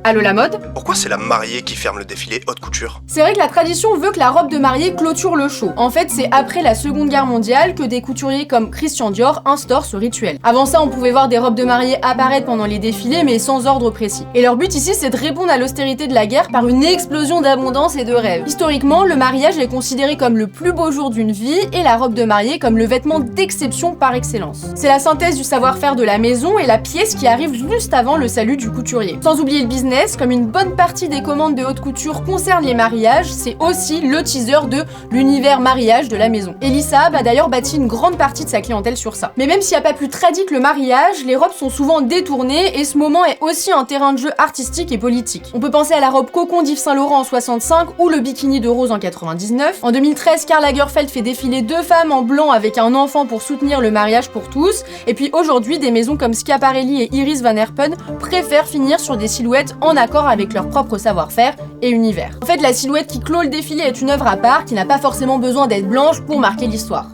Allô la mode? Pourquoi c'est la mariée qui ferme le défilé haute couture? C'est vrai que la tradition veut que la robe de mariée clôture le show. En fait, c'est après la Seconde Guerre mondiale que des couturiers comme Christian Dior instaurent ce rituel. Avant ça, on pouvait voir des robes de mariée apparaître pendant les défilés, mais sans ordre précis. Et leur but ici, c'est de répondre à l'austérité de la guerre par une explosion d'abondance et de rêves. Historiquement, le mariage est considéré comme le plus beau jour d'une vie et la robe de mariée comme le vêtement d'exception par excellence. C'est la synthèse du savoir-faire de la maison et la pièce qui arrive juste avant le salut du couturier. Sans oublier le business, comme une bonne partie des commandes de haute couture concernent les mariages, c'est aussi le teaser de l'univers mariage de la maison. Elisa a d'ailleurs bâti une grande partie de sa clientèle sur ça. Mais même s'il n'y a pas plus tradit que le mariage, les robes sont souvent détournées et ce moment est aussi un terrain de jeu artistique et politique. On peut penser à la robe cocon d'Yves Saint Laurent en 65 ou le bikini de Rose en 99. En 2013, Karl Lagerfeld fait défiler 2 femmes en blanc avec un enfant pour soutenir le mariage pour tous. Et puis aujourd'hui, des maisons comme Schiaparelli et Iris Van Herpen préfèrent finir sur des silhouettes en accord avec leur propre savoir-faire et univers. En fait, la silhouette qui clôt le défilé est une œuvre à part qui n'a pas forcément besoin d'être blanche pour marquer l'histoire.